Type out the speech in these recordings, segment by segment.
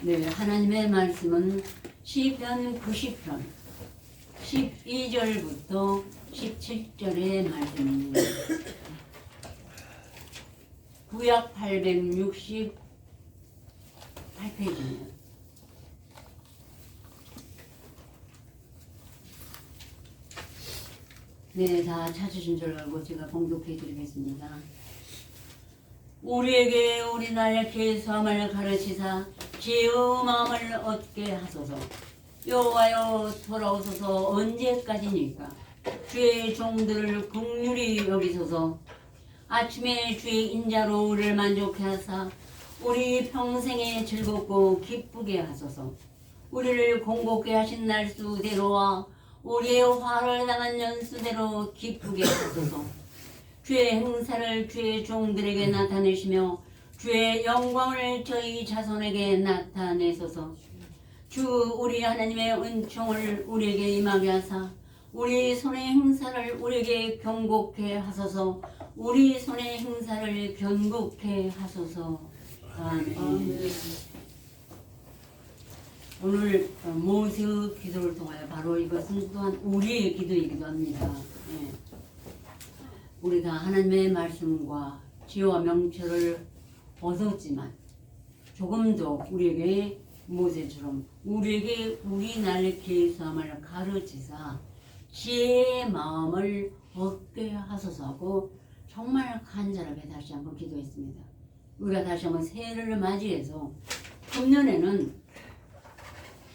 네, 하나님의 말씀은 시편 90편 12절부터 17절의 말씀입니다. 구약 868페이지입니다. 네, 다 찾으신 줄 알고 제가 봉독해 드리겠습니다. 우리에게 우리 날 계수함을 가르치사 지혜의 마음을 얻게 하소서. 여호와여 돌아오소서. 언제까지니까 주의 종들을 긍휼히 여기소서. 아침에 주의 인자로 우리를 만족해 하사 우리 평생에 즐겁고 기쁘게 하소서. 우리를 공복게 하신 날수대로와 우리의 화를 당한 연수대로 기쁘게 하소서. 주의 행사를 주의 종들에게 나타내시며 주의 영광을 저희 자손에게 나타내소서. 주 우리 하나님의 은총을 우리에게 임하게 하사 우리 손의 행사를 우리에게 경고케 하소서. 우리 손의 행사를 견고케 하소서. 아멘. 오늘 모세의 기도를 통하여 바로 이것은 또한 우리의 기도이기도 합니다. 예. 우리 다 하나님의 말씀과 지혜와 명철을 얻었지만 조금 더 우리에게 모세처럼 우리에게 우리 날 계수함을 가르치사 지혜의 마음을 얻게 하소서 하고 정말 간절하게 다시 한번 기도했습니다. 우리가 다시 한번 새해를 맞이해서 금년에는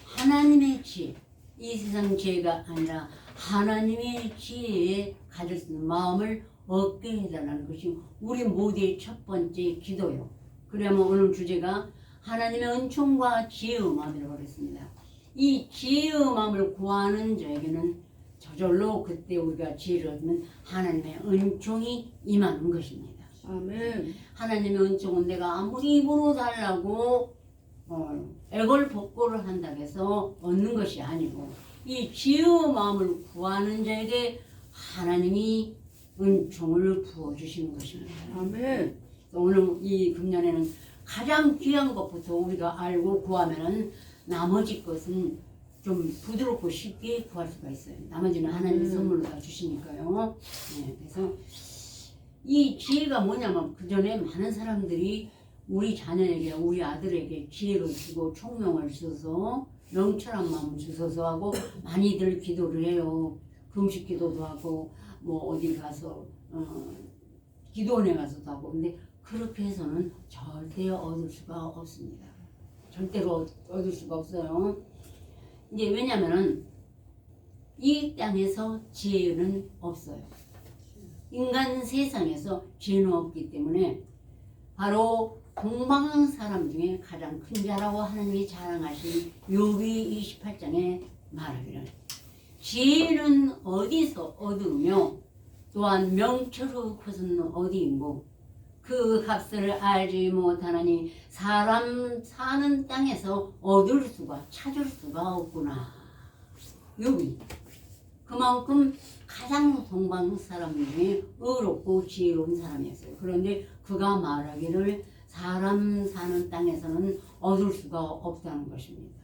하나님의 지혜, 이 세상 지혜가 아니라 하나님의 지혜에 가질 수 있는 마음을 얻게 해달라는 것이 우리 모두의 첫 번째 기도요. 그러면 오늘 주제가 하나님의 은총과 지혜의 마음이라고 하겠습니다. 이 지혜의 마음을 구하는 자에게는 저절로 그때 우리가 지혜를 얻으면 하나님의 은총이 임하는 것입니다. 아멘. 하나님의 은총은 내가 아무리 입으로 달라고 애걸복걸을 한다고 해서 얻는 것이 아니고 이 지혜의 마음을 구하는 자에게 하나님이 은총을 부어주시는 것입니다. 아멘. 오늘 이 금년에는 가장 귀한 것부터 우리가 알고 구하면은 나머지 것은 좀 부드럽고 쉽게 구할 수가 있어요. 나머지는 하나님의 선물로 다 주시니까요. 네, 그래서 이 지혜가 뭐냐면 그 전에 많은 사람들이 우리 자녀에게 우리 아들에게 지혜를 주고 총명을 주셔서 명철한 마음을 주셔서 하고 많이들 기도를 해요. 금식 기도도 하고 뭐 어디 가서 기도원에 가서도 하고. 근데 그렇게 해서는 절대 얻을 수가 없습니다. 절대로 얻을 수가 없어요. 이제 왜냐면은 이 땅에서 지혜는 없어요. 인간 세상에서 지혜는 없기 때문에 바로 동방한 사람 중에 가장 큰 자라고 하나님이 자랑하신 욥기 28장에 말하기를 지혜는 어디서 얻으며 또한 명철의 것은 어디인고 그 값을 알지 못하나니 사람 사는 땅에서 얻을 수가 찾을 수가 없구나. 욥이 그만큼 가장 동방 사람 중에 의롭고 지혜로운 사람이었어요. 그런데 그가 말하기를 사람 사는 땅에서는 얻을 수가 없다는 것입니다.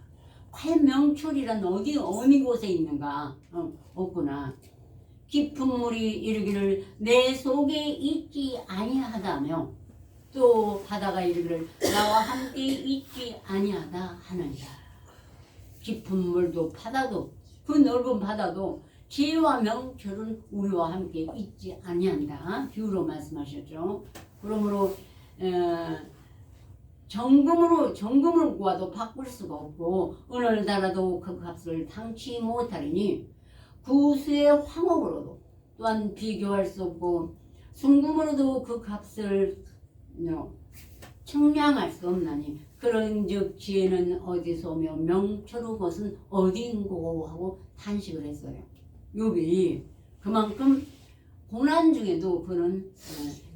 과연 명철이란 어느 곳에 있는가? 없구나. 깊은 물이 이르기를 내 속에 있지 아니하다며 또 바다가 이르기를 나와 함께 있지 아니하다 하느니라. 깊은 물도 바다도 그 넓은 바다도 지혜와 명철은 우리와 함께 있지 아니한다. 비유로 말씀하셨죠. 그러므로 정금으로 구하도 바꿀 수가 없고 은을 달아도 그 값을 당치 못하리니 구수의 황옥으로도 또한 비교할 수 없고 순금으로도 그 값을 측량할 수 없나니 그런즉 지혜는 어디서 오며 명철의 것은 어디인고 하고 탄식을 했어요. 욥이 그만큼 고난 중에도 그는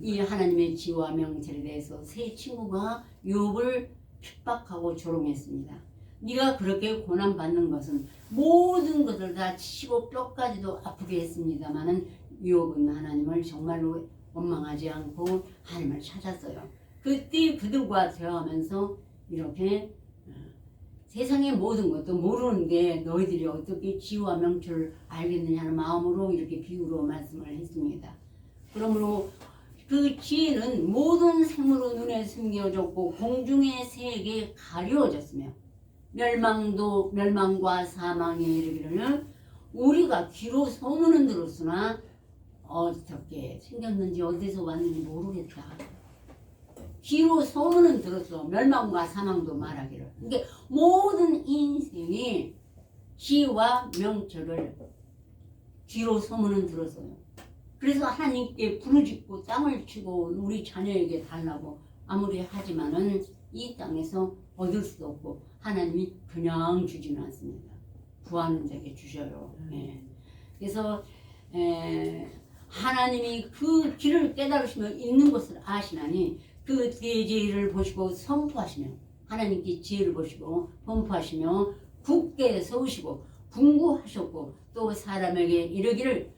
이 하나님의 지혜와 명철에 대해서 세 친구가 욥을 핍박하고 조롱했습니다. 네가 그렇게 고난받는 것은 모든 것을 다 치고 뼈까지도 아프게 했습니다마는 욥은 하나님을 정말로 원망하지 않고 하나님을 찾았어요. 그때 그들과 대화하면서 이렇게 세상의 모든 것도 모르는데 너희들이 어떻게 지혜와 명철을 알겠느냐 하는 마음으로 이렇게 비유로 말씀을 했습니다. 그러므로 그 지혜는 모든 생물의 눈에 숨겨졌고 공중의 새에게 가려졌으며 멸망과 사망에 이르기를 우리가 귀로 소문은 들었으나 어떻게 생겼는지 어디서 왔는지 모르겠다. 귀로 소문은 들었어. 멸망과 사망도 말하기를. 그러니까 모든 인생이 지혜와 명철을 귀로 소문은 들었어요. 그래서 하나님께 부르짖고 땅을 치고 우리 자녀에게 달라고 아무리 하지만은 이 땅에서 얻을 수 없고 하나님이 그냥 주지는 않습니다. 구하는 자에게 주셔요. 예. 그래서 하나님이 그 길을 깨달으시며 있는 것을 아시나니 그 대지를 보시고 선포하시며 하나님께 지혜를 보시고 선포하시며 굳게 서우시고 분구하셨고 또 사람에게 이르기를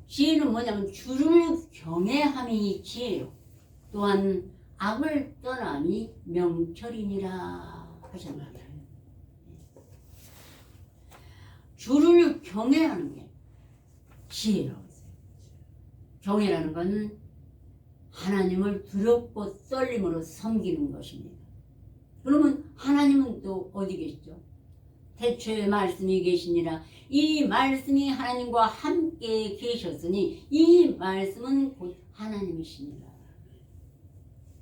지혜는 뭐냐면 주를 경외함이 지혜요. 또한 악을 떠남이 명철이니라 하셨습니다. 주를 경외하는 게 지혜라고 했어요. 경외라는 건 하나님을 두렵고 떨림으로 섬기는 것입니다. 그러면 하나님은 또 어디 계시죠? 태초에 말씀이 계시니라. 이 말씀이 하나님과 함께 계셨으니 이 말씀은 곧 하나님이시니라.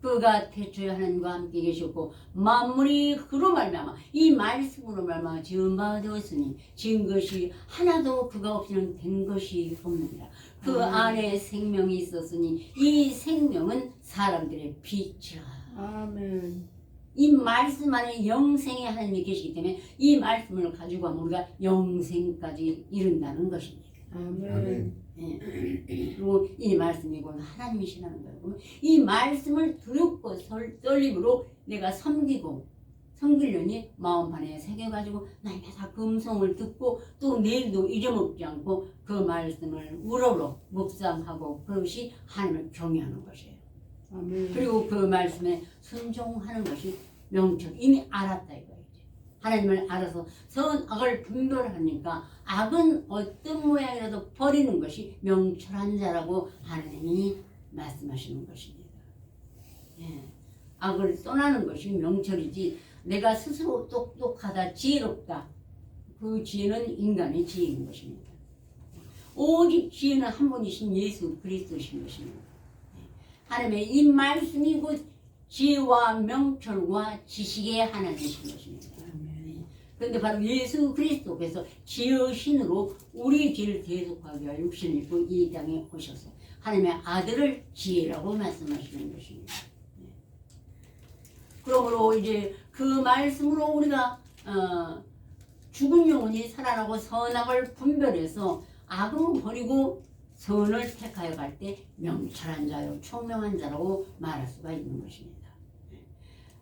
그가 태초에 하나님과 함께 계셨고 만물이 그로 말미암아 이 말씀으로 말미암아 지은 바 되었으니 지은 것이 하나도 그가 없이는 된 것이 없느니라. 그 안에 생명이 있었으니 이 생명은 사람들의 빛이라. 아멘. 이 말씀 안에 영생의 하나님이 계시기 때문에 이 말씀을 가지고 하면 우리가 영생까지 이룬다는 것입니다. 아멘. 예. 그리고 이 말씀이 곧 하나님이시라는 거예요. 이 말씀을 두렵고 떨림으로 내가 섬기려니 마음판에 새겨가지고 날마다 그 음성을 듣고 또 내일도 잊어먹지 않고 그 말씀을 우러러 묵상하고 그것이 하나님을 경외하는 것이에요. 아멘. 그리고 그 말씀에 순종하는 것이 명철. 이미 알았다 이거예요. 하나님을 알아서 선악을 분별하니까 악은 어떤 모양이라도 버리는 것이 명철한 자라고 하나님이 말씀하시는 것입니다. 예. 악을 떠나는 것이 명철이지 내가 스스로 똑똑하다 지혜롭다 그 지혜는 인간의 지혜인 것입니다. 오직 지혜는 한 분이신 예수 그리스도신 것입니다. 하나님의 이 말씀이 곧 지혜와 명철과 지식의 하나님이신 것입니다. 그런데 바로 예수 그리스도께서 지혜의 신으로 우리 죄를 대속하기 위하여 육신을 입고 이 땅에 오셔서 하나님의 아들을 지혜라고 말씀하시는 것입니다. 그러므로 이제 그 말씀으로 우리가 죽은 영혼이 살아나고 선악을 분별해서 악은 버리고 선을 택하여 갈 때 명철한 자요 총명한 자라고 말할 수가 있는 것입니다.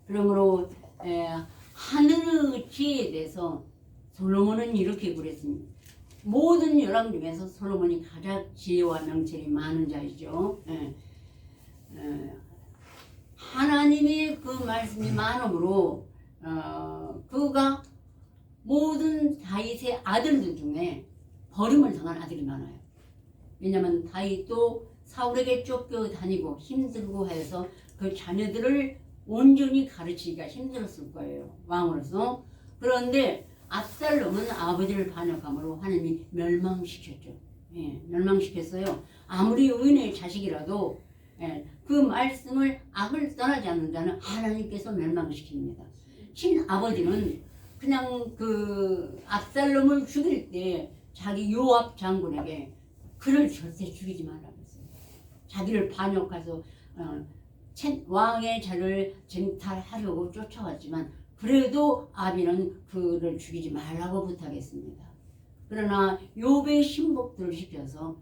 그러므로 하늘의 지혜에 대해서 솔로몬은 이렇게 그랬습니다. 모든 열왕 중에서 솔로몬이 가장 지혜와 명철이 많은 자이죠. 하나님의 그 말씀이 많으므로 그가 모든 다윗의 아들들 중에 버림을 당한 아들이 많아요. 왜냐하면 다윗도 사울에게 쫓겨다니고 힘들고 해서 그 자녀들을 온전히 가르치기가 힘들었을 거예요. 왕으로서. 그런데 압살롬은 아버지를 반역함으로 하나님이 멸망시켰죠. 예, 멸망시켰어요. 아무리 의인의 자식이라도 그 말씀을 악을 떠나지 않는 자는 하나님께서 멸망시킵니다. 친아버지는 그냥 그 압살롬을 죽일 때 자기 요압 장군에게 그를 절대 죽이지 말라고 했어요. 자기를 반역해서 왕의 자를 쟁탈하려고 쫓아왔지만 그래도 아비는 그를 죽이지 말라고 부탁했습니다. 그러나 욥의 신복들을 시켜서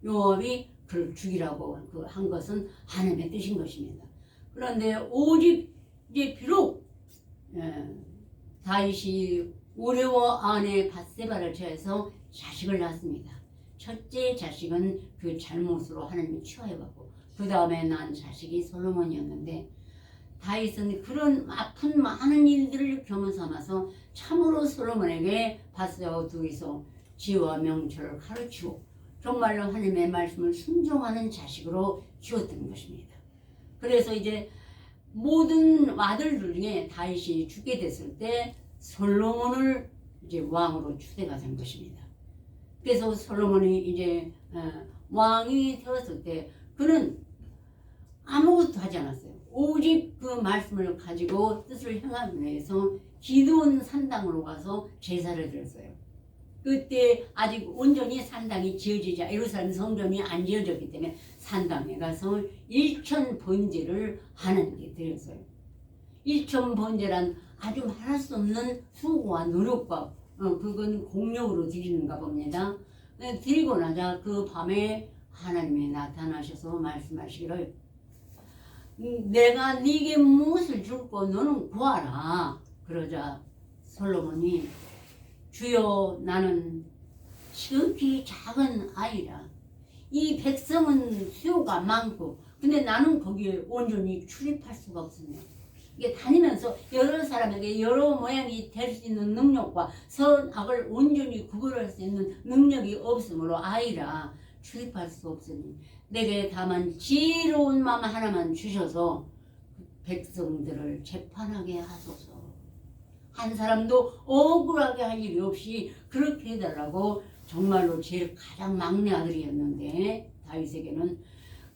요압이 그를 죽이라고 한 것은 하나님의 뜻인 것입니다. 그런데 오직 이제 비록 다윗이 우레와 아내 밧세바를 취해서 자식을 낳았습니다. 첫째 자식은 그 잘못으로 하나님이 취하여갖고 그 다음에 난 자식이 솔로몬이었는데 다윗은 그런 아픈 많은 일들을 겸 삼아서 참으로 솔로몬에게 밭새와 둘이서 지혜와 명철을 가르치고 정말로 하나님의 말씀을 순종하는 자식으로 키웠던 것입니다. 그래서 이제 모든 아들들 중에 다윗이 죽게 됐을 때 솔로몬을 이제 왕으로 추대가 된 것입니다. 그래서 솔로몬이 이제 왕이 되었을 때 그는 아무것도 하지 않았어요. 오직 그 말씀을 가지고 뜻을 행하기 위해서 기드온 산당으로 가서 제사를 드렸어요. 그때 아직 온전히 산당이 지어지지 예루살렘 성전이 안 지어졌기 때문에 산당에 가서 1천 번제를 하나님께 드렸어요. 1천 번제란 아주 말할 수 없는 수고와 노력과 그건 공력으로 드리는가 봅니다. 드리고 나자 그 밤에 하나님이 나타나셔서 말씀하시기를 내가 네게 무엇을 줄고 너는 구하라. 그러자 솔로몬이 주여 나는 지극히 작은 아이라. 이 백성은 수요가 많고 근데 나는 거기에 온전히 출입할 수가 없으며 이게 다니면서 여러 사람에게 여러 모양이 될 수 있는 능력과 선악을 온전히 구별할 수 있는 능력이 없으므로 아이라 출입할 수 없으니 내게 다만 지혜로운 마음 하나만 주셔서 백성들을 재판하게 하소서. 한 사람도 억울하게 할 일이 없이 그렇게 해달라고 정말로 제일 가장 막내 아들이었는데 다윗에게는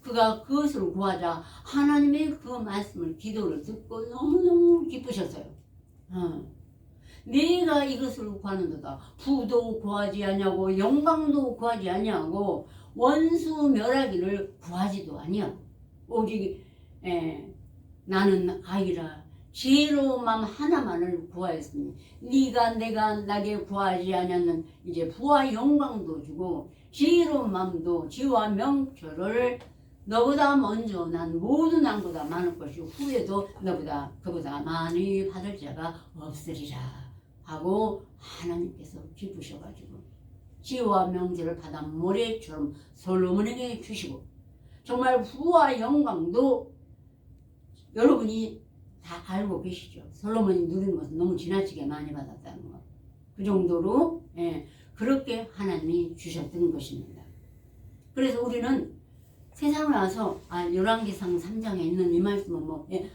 그가 그것을 구하자 하나님의 그 말씀을 기도를 듣고 너무너무 기쁘셨어요. 내가 이것을 구하는도다. 부도 구하지 아니하고 영광도 구하지 아니하고 원수 멸하기를 구하지도 아니하고 오직 나는 아이라 지혜로운 마음 하나만을 구하였으니 네가 내가 나게 구하지 아니하는 이제 부와 영광도 주고 지혜로운 마음도 지혜와 명철을 너보다 먼저 난 모든 왕보다 많을 것이고 후에도 그보다 많이 받을 자가 없으리라 하고 하나님께서 기쁘셔가지고 지혜와 명철을 받아 모래처럼 솔로몬에게 주시고 정말 부와 영광도 여러분이 다 알고 계시죠. 솔로몬이 누린 것은 너무 지나치게 많이 받았다는 거. 그 정도로 그렇게 하나님이 주셨던 것입니다. 그래서 우리는 세상에 와서 열왕기상 3장에 있는 이 말씀은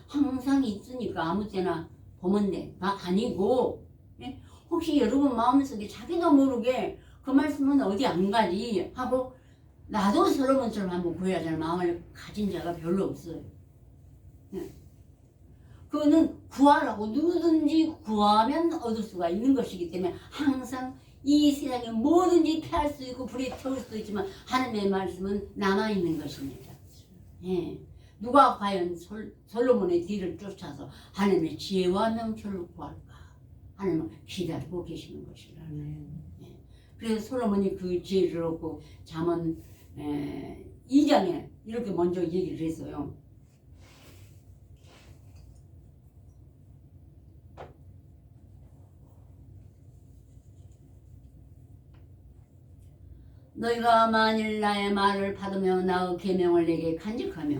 항상 있으니까 아무 때나 보면 돼가 아니고 혹시 여러분 마음속에 자기도 모르게 그 말씀은 어디 안 가지 하고 나도 솔로몬처럼 한번 구해야지 마음을 가진 자가 별로 없어요. 그거는 구하라고 누구든지 구하면 얻을 수가 있는 것이기 때문에 항상 이 세상에 뭐든지 피할 수 있고 불이 태울 수도 있지만 하나님의 말씀은 남아있는 것입니다. 누가 과연 솔로몬의 뒤를 쫓아서 하나님의 지혜와 명철을 구할까? 하나님은 기다리고 계시는 것이라. 그래서 솔로몬이 그 지혜를 얻고 잠언 2장에 이렇게 먼저 얘기를 했어요. 너희가 만일 나의 말을 받으며 나의 계명을 내게 간직하며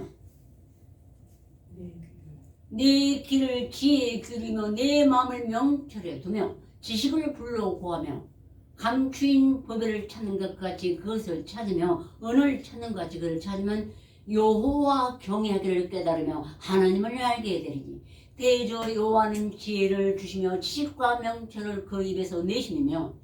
네 길을 지혜에 기울이며 내 마음을 명철에 두며 지식을 불러 구하며 감추인 법을 찾는 것 같이 그것을 찾으며 은을 찾는 것 같이 그것을 찾으면 여호와 경외하기를 깨달으며 하나님을 알게 되리니 대저 여호와는 지혜를 주시며 지식과 명철을 그 입에서 내시며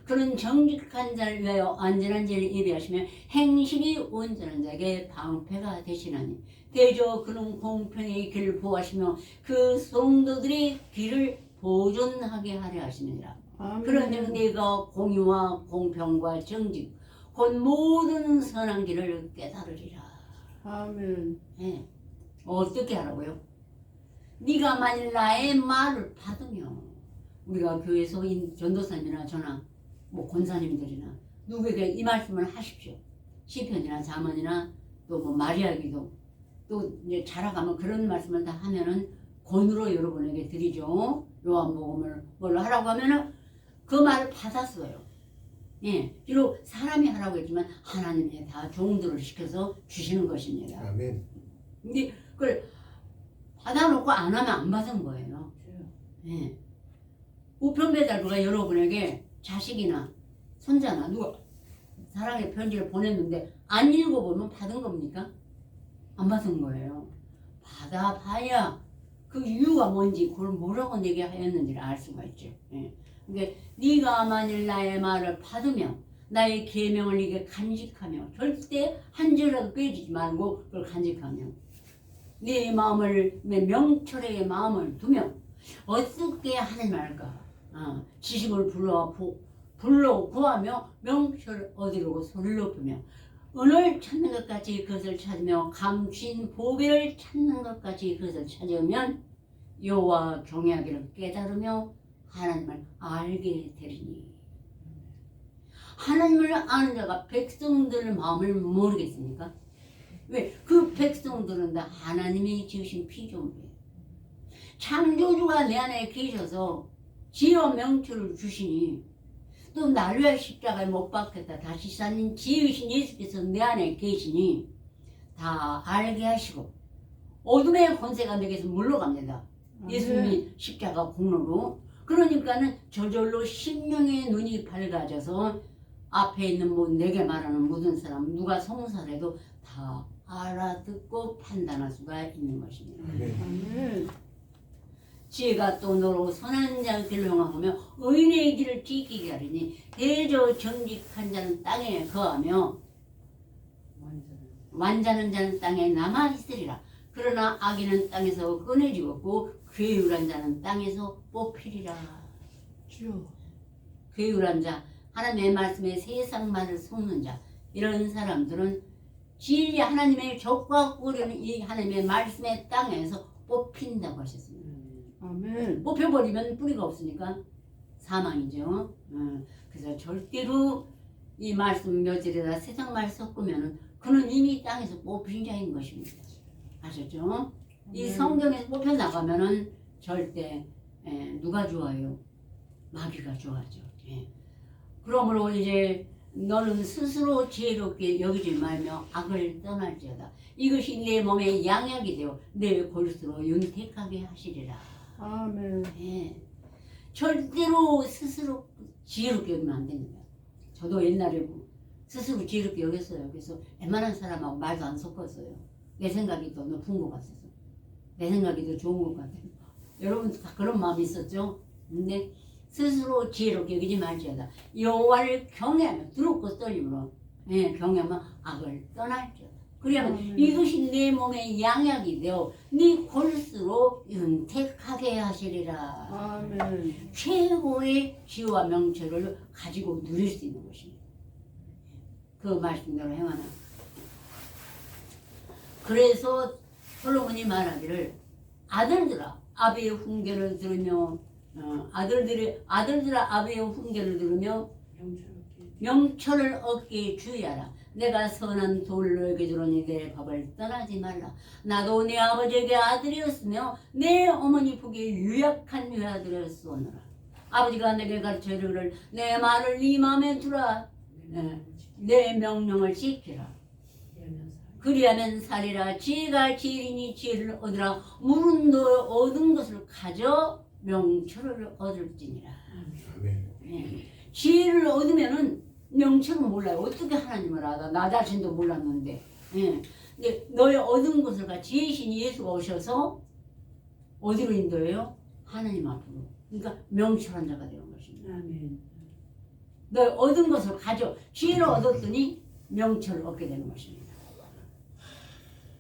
그는 정직한 자를 위하여 안전한 자를 예비하시며 행실이 온전한 자에게 방패가 되시나니 대저 그는 공평의 길을 보호하시며 그 성도들의 길을 보존하게 하려 하시느니라. 그런즉 네가 공의와 공평과 정직 곧 모든 선한 길을 깨달으리라. 아멘. 어떻게 하라고요? 네가 만일 나의 말을 받으며 우리가 교회에서 전도사님이나 저나 권사님들이나 누구에게 이 말씀을 하십시오. 시편이나 잠언이나 또 마리아 기도 또 이제 자라가면 그런 말씀을 다 하면은 권으로 여러분에게 드리죠. 요한복음을 뭘로 하라고 하면은 그 말을 받았어요. 비록 사람이 하라고 했지만 하나님이 다 종들을 시켜서 주시는 것입니다. 아멘. 근데 그걸 받아놓고 안 하면 안 받은 거예요. 예. 우편 배달부가 여러분에게 자식이나 손자나 누가 사랑의 편지를 보냈는데 안 읽어보면 받은 겁니까? 안 받은 거예요. 받아봐야 그 이유가 뭔지 그걸 뭐라고 내게 하였는지를 알 수가 있죠. 예. 그러니까 네가 만일 나의 말을 받으며 나의 계명을 네게 간직하며 절대 한 줄라도 빼지지 말고 그걸 간직하며 네 마음을 내 명철의 마음을 두며 어떻게 하는 말까? 지식을 불러 구하며 명철을 얻으려고 소리를 높이며 은을 찾는 것까지 그것을 찾으며 감추인 보배를 찾는 것까지 그것을 찾으면 여호와 경외하기를 깨달으며 하나님을 알게 되리니. 하나님을 아는 자가 백성들 마음을 모르겠습니까? 왜? 그 백성들은 다 하나님이 지으신 피조물이에요. 창조주가 내 안에 계셔서 지어 명철을 주시니 또 나를 위해 십자가에 못 박혔다 다시 사는 지으신 예수께서 내 안에 계시니 다 알게 하시고 어둠의 권세가 내게서 물러갑니다. 예수님이 십자가 공로로. 그러니까는 저절로 심령의 눈이 밝아져서 앞에 있는 내게 말하는 모든 사람 누가 성살해도 다 알아듣고 판단할 수가 있는 것입니다. 아멘. 지혜가 또 너로 선한 자의 길을 행하며 의인의 길을 지키게 하리니 대저 정직한 자는 땅에 거하며 완전한 자는 땅에 남아있으리라. 그러나 악인은 땅에서 꺼내지었고 괴율한 자는 땅에서 뽑히리라. 주여. 괴율한 자, 하나님의 말씀에 세상 말을 속는 자, 이런 사람들은 진리 하나님의 적과 꾸려는 이 하나님의 말씀의 땅에서 뽑힌다고 하셨습니다. 아멘. 뽑혀버리면 뿌리가 없으니까 사망이죠. 그래서 절대로 이 말씀 몇 절에다 세상 말 섞으면은 그는 이미 땅에서 뽑힌 자인 것입니다. 아셨죠? 이 성경에서 뽑혀 나가면은 절대 누가 좋아요? 마귀가 좋아하죠. 예. 그러므로 이제 너는 스스로 지혜롭게 여기지 말며 악을 떠날지어다. 이것이 내 몸에 양약이 되어 내 골수로 윤택하게 하시리라. 아멘. 예. 절대로 스스로 지혜롭게 여기면 안 됩니다. 저도 옛날에 스스로 지혜롭게 여겼어요. 그래서 웬만한 사람하고 말도 안 섞었어요. 내 생각이 더 높은 것 같아서. 내 생각이 더 좋은 것 같아요. 여러분도 다 그런 마음이 있었죠? 근데 스스로 지혜롭게 여기지 말지어다. 여호와를 경외하며 두렵고 떨림으로 경외하면 악을 떠날지어다. 그러면 이것이 내 몸의 양약이 되어 네 골수로 윤택하게 하시리라. 아멘. 최고의 지혜와 명철을 가지고 누릴 수 있는 것입니다. 그 말씀대로 행하나. 그래서 솔로몬이 말하기를 아들들아 아비의 훈계를 들으며 아들들아 아비의 훈계를 들으며 명철을 얻게 주의하라. 내가 선한 돌을 너에게 주노니 내 법을 떠나지 말라. 나도 내 아버지에게 아들이었으며 내 어머니 보기에 유약한 외아들이었으오노라. 아버지가 내게 가르쳐 이르기를 내 말을 네 마음에 두라. 내 명령을 지키라. 그리하면 살리라. 지혜가 지혜이니 지혜를 얻으라. 물은 너 얻은 것을 가져 명철을 얻을지니라. 지혜를 얻으면은 명철은 몰라요. 어떻게 하나님을 알아? 나 자신도 몰랐는데. 근데 너의 얻은 것을 가 지혜신 예수가 오셔서 어디로 인도해요? 하나님 앞으로. 그러니까 명철한 자가 되는 것입니다. 아멘. 너의 얻은 것을 가져. 지혜를 얻었더니 명철을 얻게 되는 것입니다.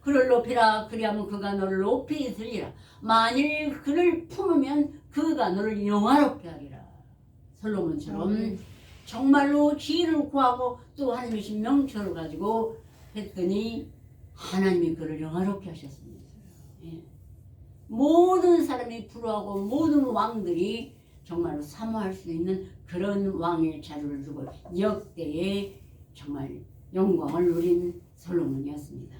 그를 높이라. 그리하면 그가 너를 높이 들리라. 만일 그를 품으면 그가 너를 영화롭게 하리라. 솔로몬처럼 정말로 지혜를 구하고 또 하나님이신 명철을 가지고 했더니 하나님이 그를 영화롭게 하셨습니다. 모든 사람이 부러워하고 모든 왕들이 정말로 사모할 수 있는 그런 왕의 자료를 두고 역대의 정말 영광을 누린 솔로몬이었습니다.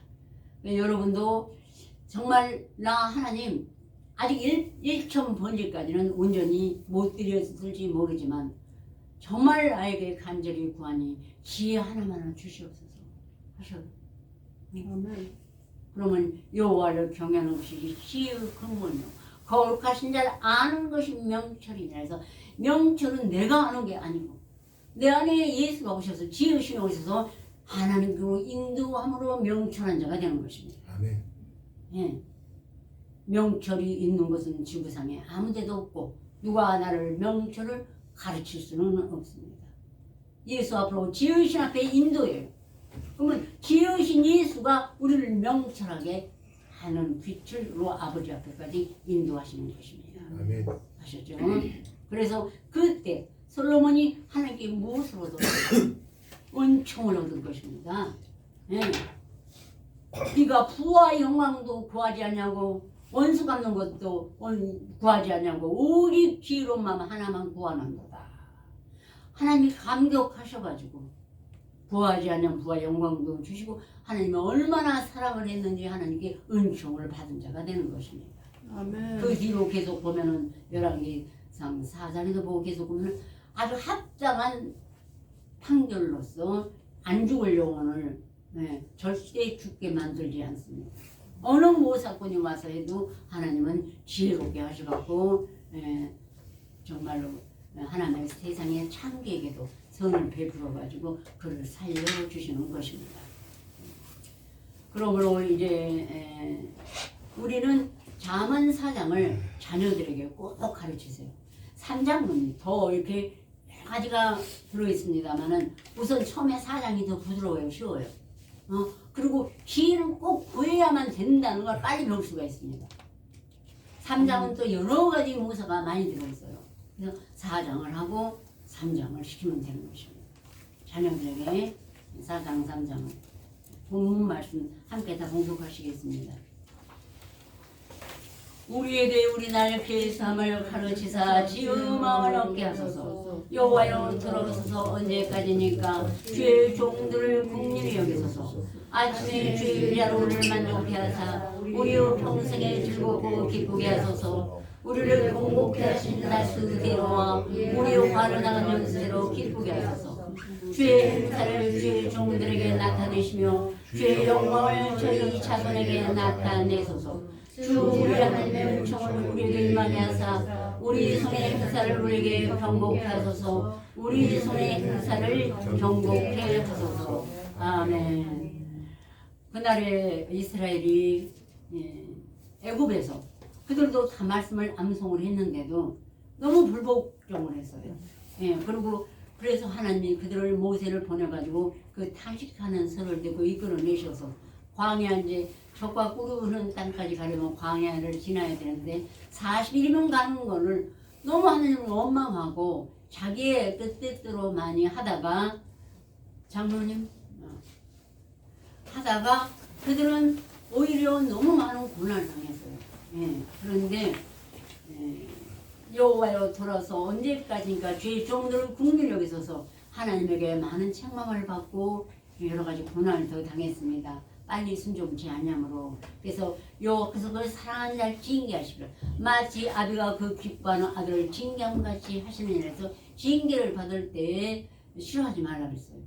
여러분도 정말 나 하나님 아직 1천 번째까지는 온전히 못 드렸을지 모르지만 정말 나에게 간절히 구하니 지혜 하나만을 주시옵소서 하셔. 아멘. 그러면 여호와를 경외하는 것이 지혜의 근본이요 거룩하신 자를 아는 것이 명철이라 해서 명철은 내가 아는 게 아니고 내 안에 예수가 오셔서 지으심이 오셔서 하나님께로 인도함으로 명철한 자가 되는 것입니다. 아멘. 예. 명철이 있는 것은 지구상에 아무 데도 없고 누가 나를 명철을 가르칠 수는 없습니다. 예수 앞으로 지으신 앞에 인도해요. 그러면 지으신 예수가 우리를 명철하게 하는 빛으로 아버지 앞에까지 인도하시는 것입니다. 아멘. 아셨죠? 그래서 그때 솔로몬이 하나님께 무엇을 얻었어요? 은총을 얻은 것입니다. 예. 네가 부와 영광도 구하지 않냐고 원수 갚는 것도 구하지 않냐고 오직 지혜로만 하나만 구하는도다. 하나님이 감격하셔가지고 구하지 않는 부와 영광도 주시고 하나님이 얼마나 사랑을 했는지 하나님께 은총을 받은 자가 되는 것입니다. 아멘. 그 뒤로 계속 보면은 열왕기상 4장에도 보고 계속 보면은 아주 합당한 판결로서 안 죽을 영혼을 절대 죽게 만들지 않습니다. 어느 모사건이 와서 해도 하나님은 지혜롭게 하셔갖고 정말로 하나님의 세상의 창기에게도 선을 베풀어가지고 그를 살려주시는 것입니다. 그러므로 이제 우리는 잠언 4장을 자녀들에게 꼭 가르치세요. 3장은 더 이렇게 여러 가지가 들어있습니다만은 우선 처음에 4장이 더 부드러워요. 쉬워요. 그리고 지혜는 꼭 구해야만 된다는 걸 빨리 배울 수가 있습니다. 3장은 또 여러 가지 모사가 많이 들어있어요. 그래서 4장을 하고 3장을 시키면 되는 것입니다. 자녀들에게 4장, 3장을 본문 말씀 함께 다 봉독하시겠습니다. 우리에 대해 우리 날 계수함을 가르치사 지혜의 마음을 얻게 하소서. 여호와여 들어서서 언제까지니까 주의 종들을 긍휼히 여기소서. 아침에 주의 자로를 만족케 하사 우리의 평생에 즐겁고 기쁘게 하소서. 우리를 공복케 하신 날수대로와 우리의 화를 나간 연수대로 기쁘게 하소서. 주의 행사를 주의 종들에게 나타내시며 주의 영광을 저희 자손에게 나타내소서. 주 우리 하나님의 은총을 우리에게 임하게 하사 우리 손의 행사를 우리에게 경복케 하소서. 우리 손의 행사를 경복케 하소서. 아멘. 그날에 이스라엘이 애굽에서 그들도 다 말씀을 암송을 했는데도 너무 불복종을 했어요. 그리고 그래서 하나님이 그들을 모세를 보내가지고 그 탄식하는 설을 대고 이끌어내셔서 광야 이제 적과 꿀이 흐르는 땅까지 가려면 광야를 지나야 되는데 40일이면 가는 거를 너무 하나님을 원망하고 자기의 뜻대로 많이 하다가 장로님 하다가 그들은 오히려 너무 많은 고난을 당했어요. 그런데 여호와여 돌아서 언제까지인가 주의 종들을 긍휼히 여기소서. 하나님에게 많은 책망을 받고 여러 가지 고난을 더 당했습니다. 빨리 순종치 아니함으로. 그래서 여호와께서 그를 사랑하는 자를 징계하시기를 마치 아비가 그 기뻐하는 아들을 징계함같이 하시느니라 해서 징계를 받을 때 싫어하지 말라 그랬어요.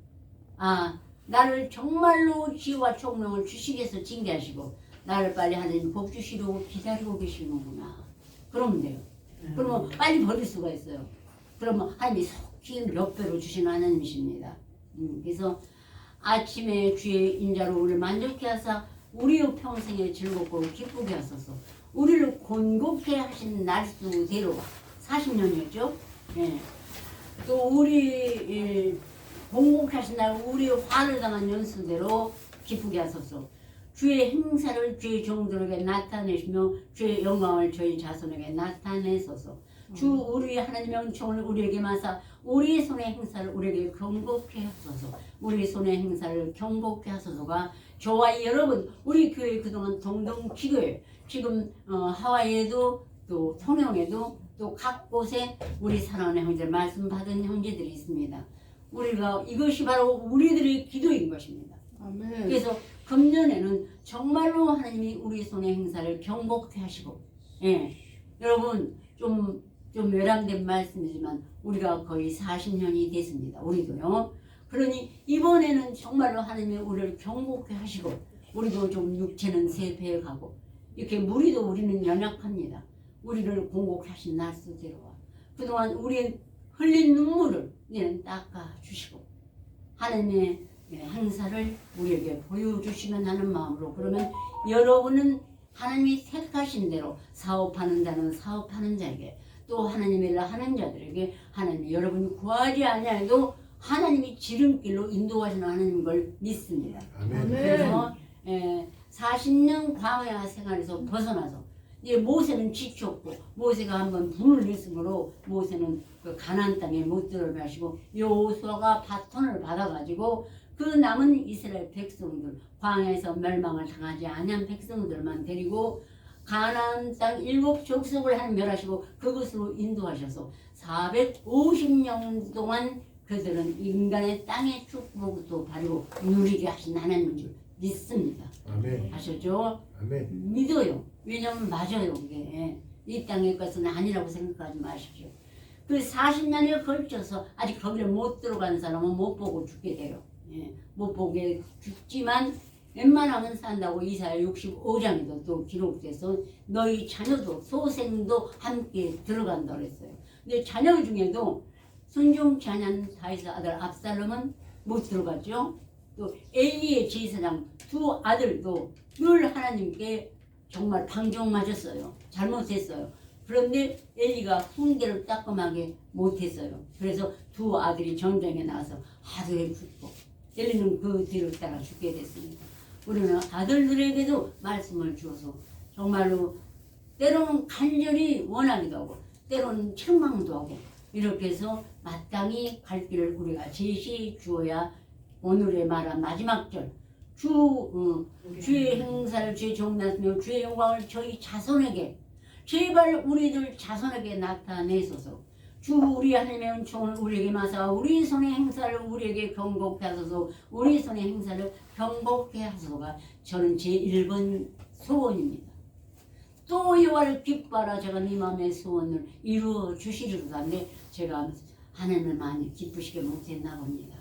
나를 정말로 지혜와 총명을 주시기 위해서 징계하시고 나를 빨리 하나님 복 주시려고 기다리고 계시는구나. 그러면 돼요. 그러면 빨리 버릴 수가 있어요. 그러면 하나님이 속히 몇 배로 주시는 하나님이십니다. 그래서 아침에 주의 인자로 우리를 만족케 하사 우리의 평생에 즐겁고 기쁘게 하소서. 우리를 곤곡케 하신 날수대로 40년이었죠. 또 우리 곤곡케 하신 날 우리의 화를 당한 연수대로 기쁘게 하소서. 주의 행사를 주의 종들에게 나타내시며 주의 영광을 저희 자손에게 나타내소서. 주 우리 하나님의 은총을 우리에게 마사 우리 손의 행사를 우리에게 경복케 하소서. 우리 손의 행사를 경복케 하소서가 저와 여러분 우리 교회 그동안 동동 기도예요. 지금 하와이에도 또 통영에도 또 각 곳에 우리 사랑하는 형제들 말씀 받은 형제들이 있습니다. 우리가 이것이 바로 우리들의 기도인 것입니다. 아멘. 그래서 금년에는 정말로 하나님이 우리 손의 행사를 경복케 하시고, 여러분 좀 외람된 말씀이지만 우리가 거의 40년이 됐습니다. 우리도요. 그러니 이번에는 정말로 하나님이 우리를 경복케 하시고 우리도 좀 육체는 쇠퇴해가고 이렇게 무리도 우리는 연약합니다. 우리를 공곡하신 날수대로 그동안 우리 흘린 눈물을 이제는 닦아주시고 하나님의 행사를 우리에게 보여주시면 하는 마음으로 그러면 여러분은 하나님이 택하신 대로 사업하는 자는 사업하는 자에게 또 하나님의 일을 하는 자들에게 하나님이 여러분이 구하지 아니하여도 하나님이 지름길로 인도하시는 하나님인 걸 믿습니다. 아멘. 그래서 40년 광야 생활에서 벗어나서 이제 모세는 지쳤고 모세가 한번 분을 냈으므로 모세는 그 가나안 땅에 못 들어가시고 여호수아가 바톤을 받아가지고 그 남은 이스라엘 백성들 광야에서 멸망을 당하지 아니한 백성들만 데리고 가나안 땅 7족속을 하나님 멸하시고 그것으로 인도하셔서 450년 동안 그들은 인간의 땅의 축복도 바르고 누리게 하신 하나님인 줄 믿습니다. 아멘. 아셨죠? 아멘. 믿어요. 왜냐면 맞아요. 그게 이 땅의 것은 아니라고 생각하지 마십시오. 그 40년에 걸쳐서 아직 거기를 못 들어간 사람은 못 보고 죽게 돼요. 못 보게 죽지만 웬만하면 산다고 이사야 65장에도 또 기록돼서 너희 자녀도 소생도 함께 들어간다 그랬어요. 근데 자녀 중에도 순종 자녀 다윗의 아들 압살롬은 못 들어갔죠. 또 엘리의 제사장 두 아들도 늘 하나님께 정말 방종 맞았어요. 잘못했어요. 그런데 엘리가 훈계를 따끔하게 못했어요. 그래서 두 아들이 전쟁에 나와서 하루에 죽고 엘리는 그 뒤를 따라 죽게 됐습니다. 우리는 아들들에게도 말씀을 주어서 정말로 때로는 간절히 원하기도 하고 때로는 책망도 하고 이렇게 해서 마땅히 갈 길을 우리가 제시해 주어야 오늘의 말한 마지막 절 주의 행사를 주의 종나며 주의 영광을 저희 자손에게 제발 우리들 자손에게 나타내소서. 주 우리 하나님의 은총을 우리에게 마사 우리 손의 행사를 우리에게 경고케 하소서. 우리 손의 행사를 경고케 하소서가 저는 제 1번 소원입니다. 또 여호와를 기뻐하라 제가 네 마음의 소원을 이루어 주시리로다. 근데 제가 하나님을 많이 기쁘시게 못했나 봅니다.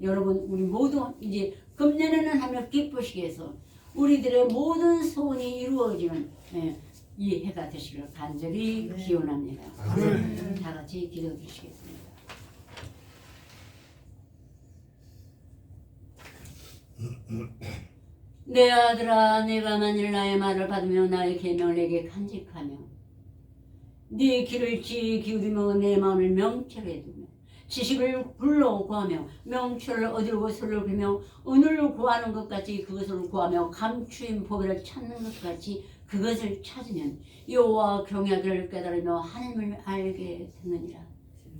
여러분 우리 모두 이제 금년에는 하며 기쁘시게 해서 우리들의 모든 소원이 이루어지는 이 해가 되시기를 간절히 기원합니다. 아멘. 다 같이 기도해 주시겠습니다. 내 아들아 내가 만일 나의 말을 받으며 나의 계명을 내게 간직하며 네 귀를 지혜 기울이며 내 마음을 명철해 두며 지식을 불러 구하며 명철을 얻으려고 손을 빌며 은을 구하는 것 같이 그것을 구하며 감추인 보배를 찾는 것 같이 그것을 찾으면 여호와 경외를 깨달으며 하나님을 알게 되느니라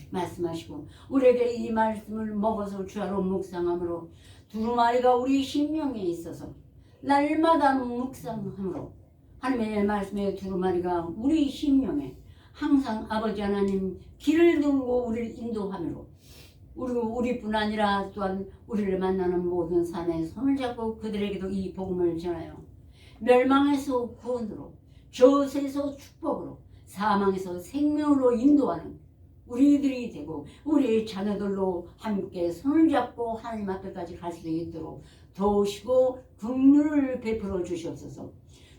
말씀하시고 우리에게 이 말씀을 먹어서 주야로 묵상함으로 두루마리가 우리 심령에 있어서 날마다 묵상함으로 하나님의 말씀의 두루마리가 우리 심령에 항상 아버지 하나님 길을 들고 우리를 인도함으로 우리뿐 아니라 또한 우리를 만나는 모든 산에 손을 잡고 그들에게도 이 복음을 전하여 멸망에서 구원으로 저세에서 축복으로 사망에서 생명으로 인도하는 우리들이 되고 우리의 자녀들로 함께 손을 잡고 하나님 앞에까지 갈 수 있도록 도우시고 긍휼을 베풀어 주시옵소서.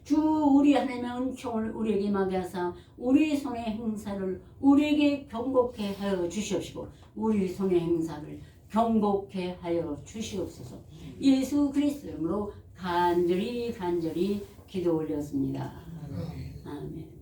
주 우리 하나님의 은총을 우리에게 임하게 하사 우리 손의 행사를 우리에게 경고케 하여 주시옵시고 우리 손의 행사를 경고케 하여 주시옵소서. 예수 그리스도의 이름으로 간절히 기도 올렸습니다. 아멘.